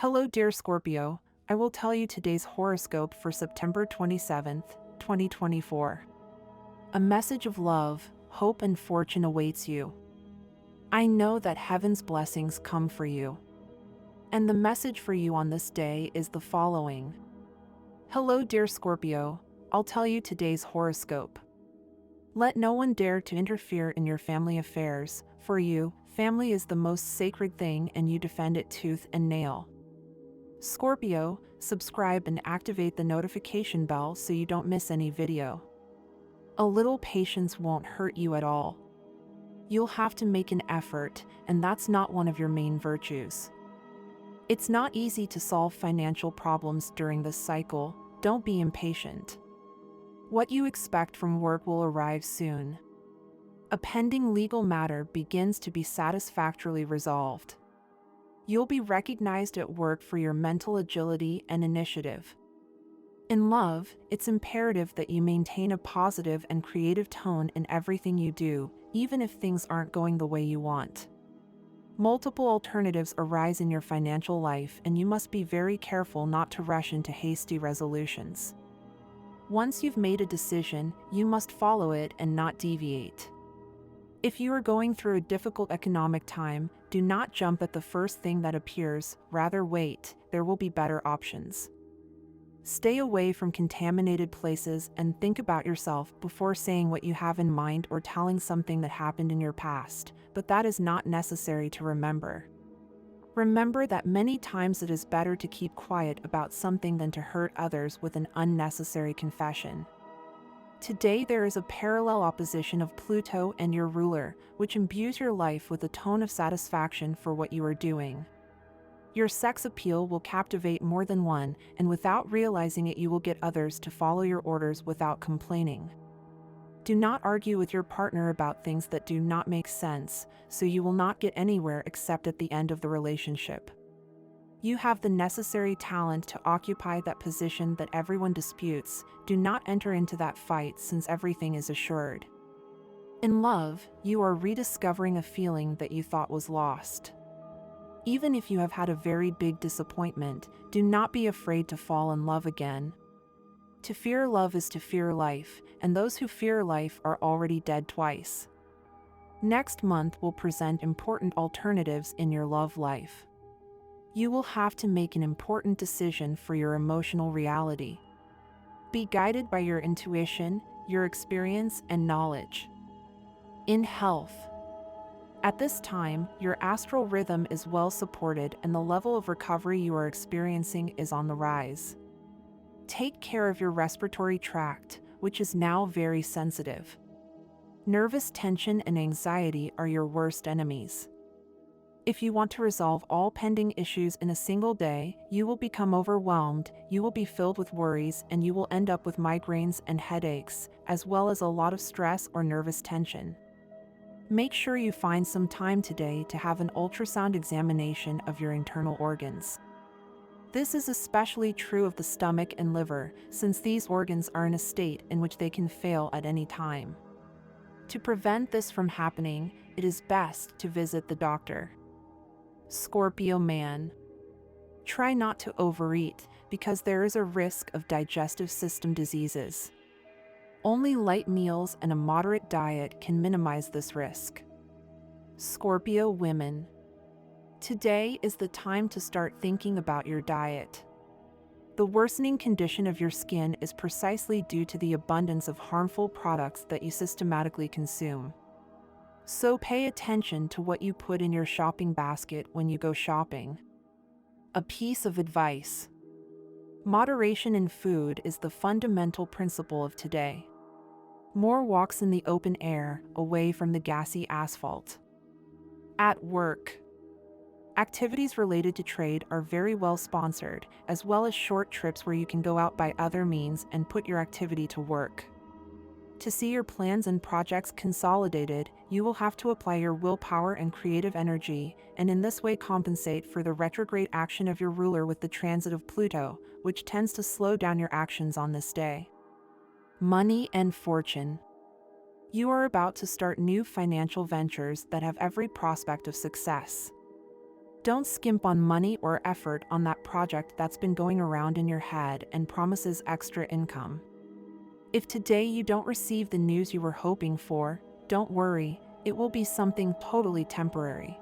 Hello, dear Scorpio. I will tell you today's horoscope for September 27th, 2024. A message of love, hope, and fortune awaits you. I know that heaven's blessings come for you. And the message for you on this day is the following. Hello, dear Scorpio. I'll tell you today's horoscope. Let no one dare to interfere in your family affairs. For you, family is the most sacred thing and you defend it tooth and nail. Scorpio, subscribe and activate the notification bell so you don't miss any video. A little patience won't hurt you at all. You'll have to make an effort, and that's not one of your main virtues. It's not easy to solve financial problems during this cycle. Don't be impatient. What you expect from work will arrive soon. A pending legal matter begins to be satisfactorily resolved. You'll be recognized at work for your mental agility and initiative. In love, it's imperative that you maintain a positive and creative tone in everything you do, even if things aren't going the way you want. Multiple alternatives arise in your financial life, and you must be very careful not to rush into hasty resolutions. Once you've made a decision, you must follow it and not deviate. If you are going through a difficult economic time, do not jump at the first thing that appears, rather wait, there will be better options. Stay away from contaminated places and think about yourself before saying what you have in mind or telling something that happened in your past, but that is not necessary to remember. Remember that many times it is better to keep quiet about something than to hurt others with an unnecessary confession. Today there is a parallel opposition of Pluto and your ruler, which imbues your life with a tone of satisfaction for what you are doing. Your sex appeal will captivate more than one, and without realizing it you will get others to follow your orders without complaining. Do not argue with your partner about things that do not make sense, so you will not get anywhere except at the end of the relationship. You have the necessary talent to occupy that position that everyone disputes. Do not enter into that fight since everything is assured. In love, you are rediscovering a feeling that you thought was lost. Even if you have had a very big disappointment, do not be afraid to fall in love again. To fear love is to fear life, and those who fear life are already dead twice. Next month will present important alternatives in your love life. You will have to make an important decision for your emotional reality. Be guided by your intuition, your experience, and knowledge. In health, at this time, your astral rhythm is well supported and the level of recovery you are experiencing is on the rise. Take care of your respiratory tract, which is now very sensitive. Nervous tension and anxiety are your worst enemies. If you want to resolve all pending issues in a single day, you will become overwhelmed, you will be filled with worries, and you will end up with migraines and headaches, as well as a lot of stress or nervous tension. Make sure you find some time today to have an ultrasound examination of your internal organs. This is especially true of the stomach and liver, since these organs are in a state in which they can fail at any time. To prevent this from happening, it is best to visit the doctor. Scorpio man. Try not to overeat, because there is a risk of digestive system diseases. Only light meals and a moderate diet can minimize this risk. Scorpio women. Today is the time to start thinking about your diet. The worsening condition of your skin is precisely due to the abundance of harmful products that you systematically consume. So pay attention to what you put in your shopping basket when you go shopping. A piece of advice. Moderation in food is the fundamental principle of today. More walks in the open air, away from the gassy asphalt. At work. Activities related to trade are very well sponsored, as well as short trips where you can go out by other means and put your activity to work. To see your plans and projects consolidated, you will have to apply your willpower and creative energy, and in this way compensate for the retrograde action of your ruler with the transit of Pluto, which tends to slow down your actions on this day. Money and fortune. You are about to start new financial ventures that have every prospect of success. Don't skimp on money or effort on that project that's been going around in your head and promises extra income. If today you don't receive the news you were hoping for, don't worry, it will be something totally temporary.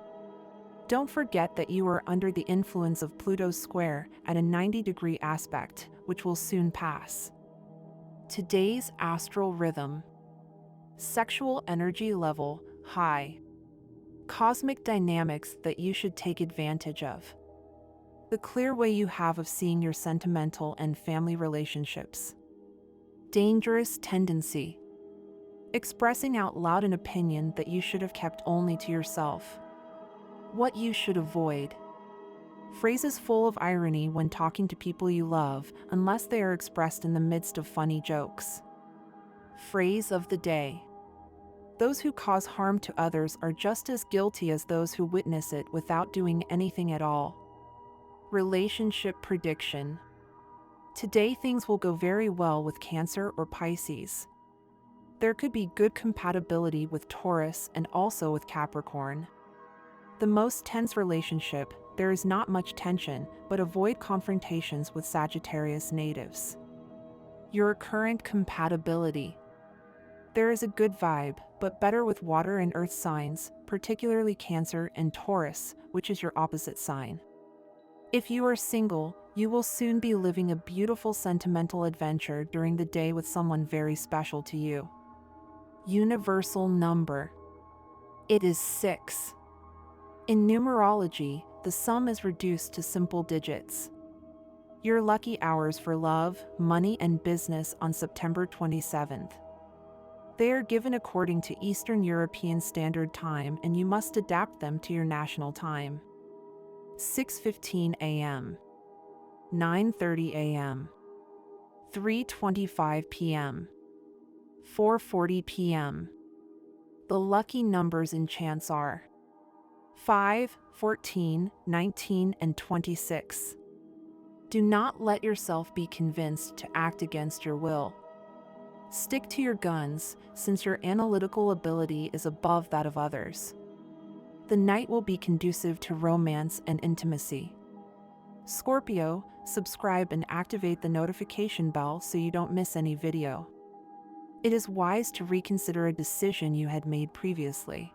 Don't forget that you are under the influence of Pluto's square at a 90-degree aspect, which will soon pass. Today's astral rhythm. Sexual energy level high. Cosmic dynamics that you should take advantage of. The clear way you have of seeing your sentimental and family relationships. Dangerous tendency. Expressing out loud an opinion that you should have kept only to yourself. What you should avoid. Phrases full of irony when talking to people you love, unless they are expressed in the midst of funny jokes. Phrase of the day. Those who cause harm to others are just as guilty as those who witness it without doing anything at all. Relationship prediction. Today things will go very well with Cancer or Pisces. There could be good compatibility with Taurus and also with Capricorn. The most tense relationship, there is not much tension, but avoid confrontations with Sagittarius natives. Your current compatibility. There is a good vibe, but better with water and earth signs, particularly Cancer and Taurus, which is your opposite sign. If you are single, you will soon be living a beautiful sentimental adventure during the day with someone very special to you. Universal number. It is 6. In numerology, the sum is reduced to simple digits. Your lucky hours for love, money, and business on September 27th. They are given according to Eastern European Standard Time and you must adapt them to your national time. 6:15 a.m. 9:30 a.m. 3:25 p.m. 4:40 p.m. The lucky numbers in chance are 5, 14, 19, and 26. Do not let yourself be convinced to act against your will. Stick to your guns, since your analytical ability is above that of others. The night will be conducive to romance and intimacy. Scorpio, subscribe and activate the notification bell so you don't miss any video. It is wise to reconsider a decision you had made previously.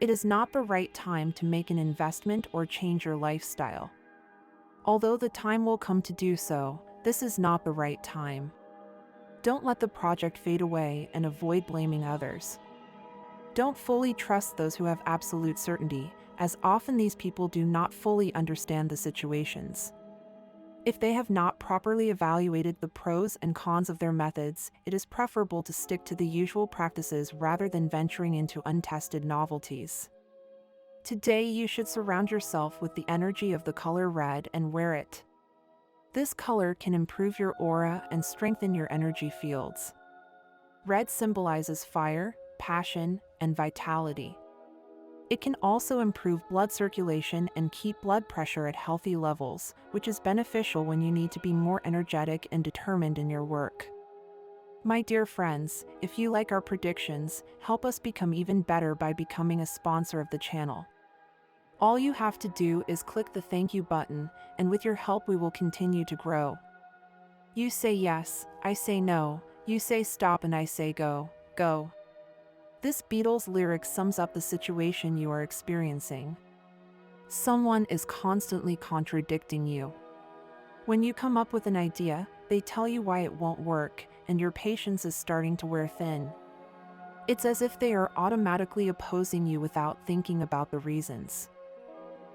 It is not the right time to make an investment or change your lifestyle. Although the time will come to do so, this is not the right time. Don't let the project fade away and avoid blaming others. Don't fully trust those who have absolute certainty, as often these people do not fully understand the situations. If they have not properly evaluated the pros and cons of their methods, it is preferable to stick to the usual practices rather than venturing into untested novelties. Today you should surround yourself with the energy of the color red and wear it. This color can improve your aura and strengthen your energy fields. Red symbolizes fire, passion, and vitality. It can also improve blood circulation and keep blood pressure at healthy levels, which is beneficial when you need to be more energetic and determined in your work. My dear friends, if you like our predictions, help us become even better by becoming a sponsor of the channel. All you have to do is click the thank you button, and with your help we will continue to grow. You say yes, I say no, you say stop and I say go, go. This Beatles lyric sums up the situation you are experiencing. Someone is constantly contradicting you. When you come up with an idea, they tell you why it won't work, and your patience is starting to wear thin. It's as if they are automatically opposing you without thinking about the reasons.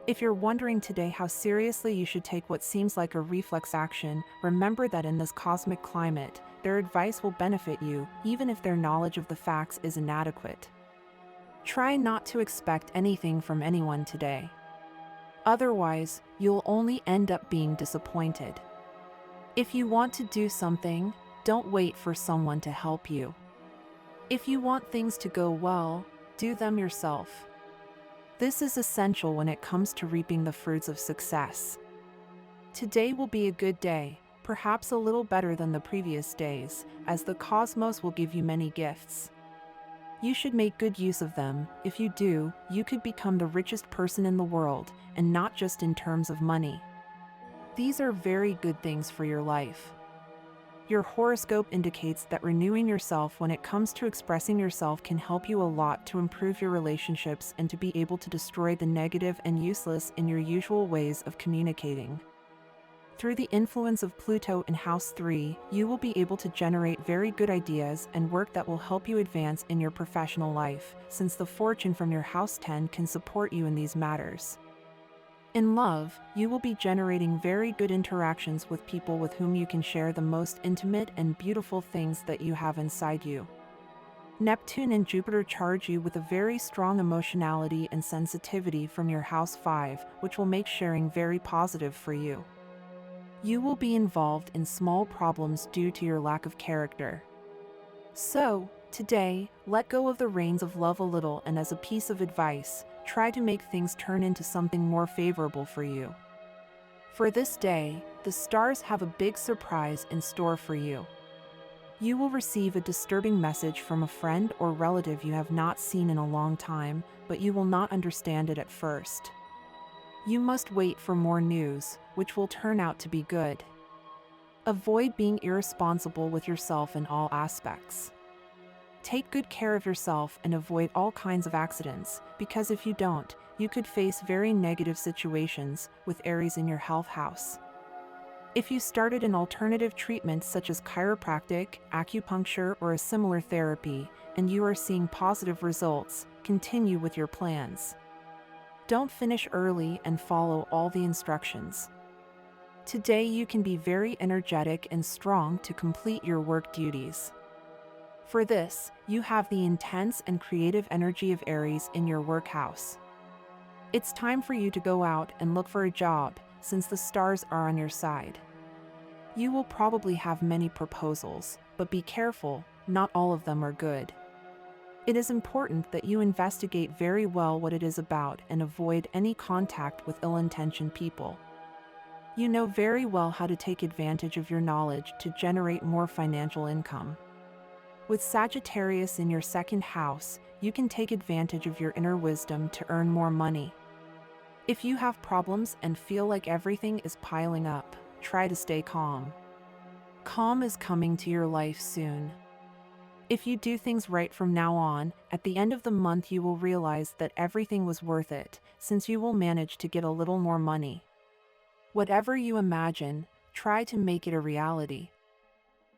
If you're wondering today how seriously you should take what seems like a reflex action, remember that in this cosmic climate, their advice will benefit you, even if their knowledge of the facts is inadequate. Try not to expect anything from anyone today. Otherwise, you'll only end up being disappointed. If you want to do something, don't wait for someone to help you. If you want things to go well, do them yourself. This is essential when it comes to reaping the fruits of success. Today will be a good day, perhaps a little better than the previous days, as the cosmos will give you many gifts. You should make good use of them. If you do, you could become the richest person in the world, and not just in terms of money. These are very good things for your life. Your horoscope indicates that renewing yourself when it comes to expressing yourself can help you a lot to improve your relationships and to be able to destroy the negative and useless in your usual ways of communicating. Through the influence of Pluto in House 3, you will be able to generate very good ideas and work that will help you advance in your professional life, since the fortune from your House 10 can support you in these matters. In love, you will be generating very good interactions with people with whom you can share the most intimate and beautiful things that you have inside you. Neptune and Jupiter charge you with a very strong emotionality and sensitivity from your House 5, which will make sharing very positive for you. You will be involved in small problems due to your lack of character. So, today, let go of the reins of love a little, and as a piece of advice, try to make things turn into something more favorable for you. For this day, the stars have a big surprise in store for you. You will receive a disturbing message from a friend or relative you have not seen in a long time, but you will not understand it at first. You must wait for more news, which will turn out to be good. Avoid being irresponsible with yourself in all aspects. Take good care of yourself and avoid all kinds of accidents, because if you don't, you could face very negative situations with Aries in your health house. If you started an alternative treatment such as chiropractic, acupuncture, or a similar therapy, and you are seeing positive results, continue with your plans. Don't finish early and follow all the instructions. Today you can be very energetic and strong to complete your work duties. For this, you have the intense and creative energy of Aries in your work house. It's time for you to go out and look for a job, since the stars are on your side. You will probably have many proposals, but be careful, not all of them are good. It is important that you investigate very well what it is about and avoid any contact with ill-intentioned people. You know very well how to take advantage of your knowledge to generate more financial income. With Sagittarius in your second house, you can take advantage of your inner wisdom to earn more money. If you have problems and feel like everything is piling up, try to stay calm. Calm is coming to your life soon. If you do things right from now on, at the end of the month you will realize that everything was worth it, since you will manage to get a little more money. Whatever you imagine, try to make it a reality.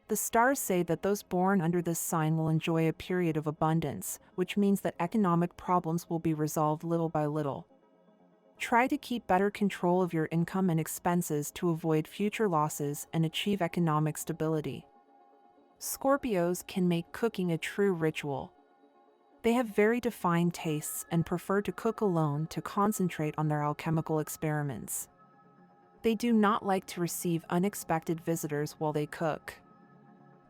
The stars say that those born under this sign will enjoy a period of abundance, which means that economic problems will be resolved little by little. Try to keep better control of your income and expenses to avoid future losses and achieve economic stability. Scorpios can make cooking a true ritual. They have very defined tastes and prefer to cook alone to concentrate on their alchemical experiments. They do not like to receive unexpected visitors while they cook.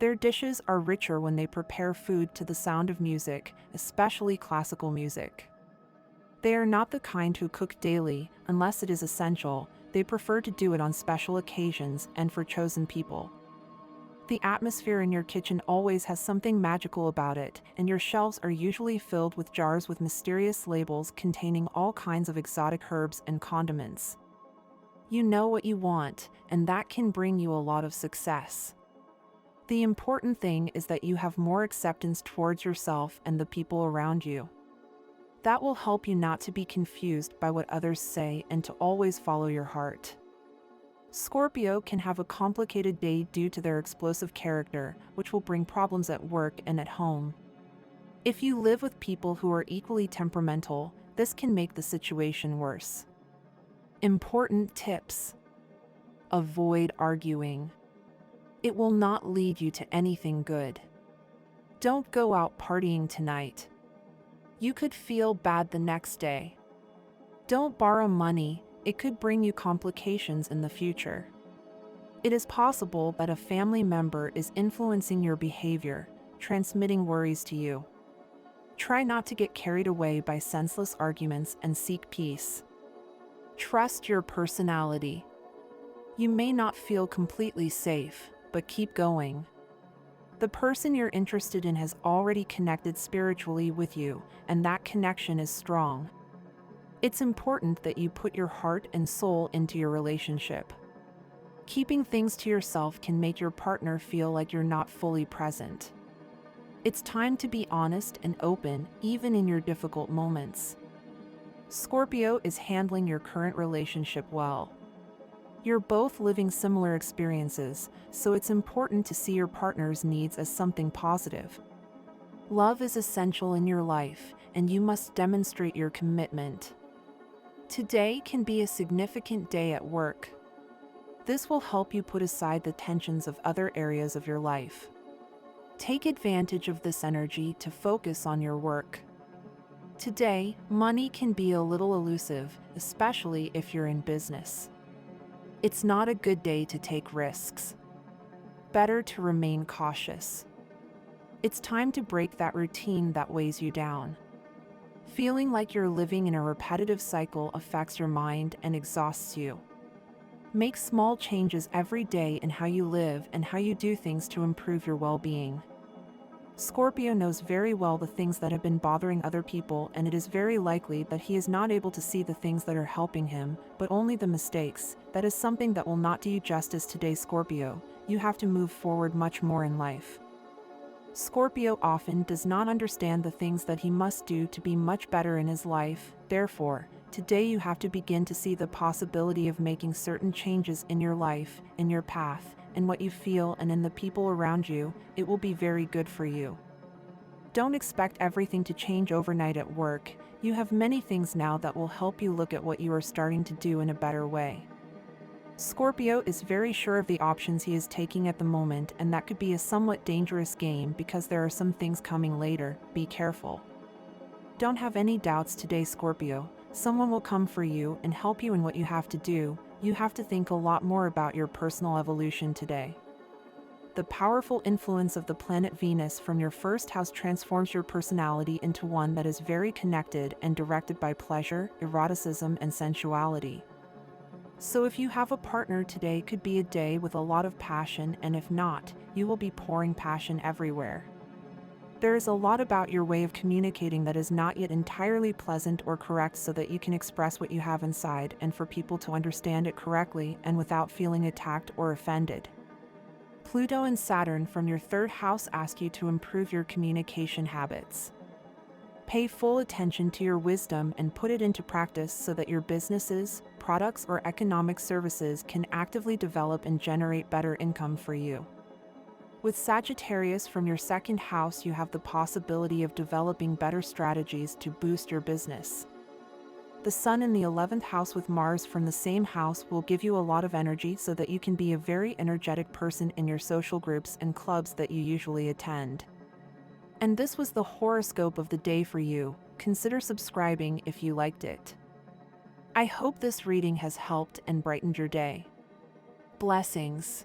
Their dishes are richer when they prepare food to the sound of music, especially classical music. They are not the kind who cook daily, unless it is essential. They prefer to do it on special occasions and for chosen people. The atmosphere in your kitchen always has something magical about it, and your shelves are usually filled with jars with mysterious labels containing all kinds of exotic herbs and condiments. You know what you want, and that can bring you a lot of success. The important thing is that you have more acceptance towards yourself and the people around you. That will help you not to be confused by what others say and to always follow your heart. Scorpio can have a complicated day due to their explosive character, which will bring problems at work and at home. If you live with people who are equally temperamental, this can make the situation worse. Important tips: avoid arguing. It will not lead you to anything good. Don't go out partying tonight. You could feel bad the next day. Don't borrow money. It could bring you complications in the future. It is possible that a family member is influencing your behavior, transmitting worries to you. Try not to get carried away by senseless arguments and seek peace. Trust your personality. You may not feel completely safe, but keep going. The person you're interested in has already connected spiritually with you, and that connection is strong. It's important that you put your heart and soul into your relationship. Keeping things to yourself can make your partner feel like you're not fully present. It's time to be honest and open, even in your difficult moments. Scorpio is handling your current relationship well. You're both living similar experiences, so it's important to see your partner's needs as something positive. Love is essential in your life, and you must demonstrate your commitment. Today can be a significant day at work. This will help you put aside the tensions of other areas of your life. Take advantage of this energy to focus on your work. Today, money can be a little elusive, especially if you're in business. It's not a good day to take risks. Better to remain cautious. It's time to break that routine that weighs you down. Feeling like you're living in a repetitive cycle affects your mind and exhausts you. Make small changes every day in how you live and how you do things to improve your well-being. Scorpio knows very well the things that have been bothering other people, and it is very likely that he is not able to see the things that are helping him, but only the mistakes. That is something that will not do you justice today, Scorpio. You have to move forward much more in life. Scorpio often does not understand the things that he must do to be much better in his life. Therefore, today you have to begin to see the possibility of making certain changes in your life, in your path, in what you feel, and in the people around you. It will be very good for you. Don't expect everything to change overnight at work. You have many things now that will help you look at what you are starting to do in a better way. Scorpio is very sure of the options he is taking at the moment, and that could be a somewhat dangerous game because there are some things coming later. Be careful. Don't have any doubts today, Scorpio. Someone will come for you and help you in what you have to do. You have to think a lot more about your personal evolution today. The powerful influence of the planet Venus from your first house transforms your personality into one that is very connected and directed by pleasure, eroticism, and sensuality. So if you have a partner, today could be a day with a lot of passion, and if not, you will be pouring passion everywhere. There is a lot about your way of communicating that is not yet entirely pleasant or correct, so that you can express what you have inside and for people to understand it correctly and without feeling attacked or offended. Pluto and Saturn from your third house ask you to improve your communication habits. Pay full attention to your wisdom and put it into practice so that your businesses, products, or economic services can actively develop and generate better income for you. With Sagittarius from your second house, you have the possibility of developing better strategies to boost your business. The Sun in the 11th house with Mars from the same house will give you a lot of energy so that you can be a very energetic person in your social groups and clubs that you usually attend. And this was the horoscope of the day for you. Consider subscribing if you liked it. I hope this reading has helped and brightened your day. Blessings.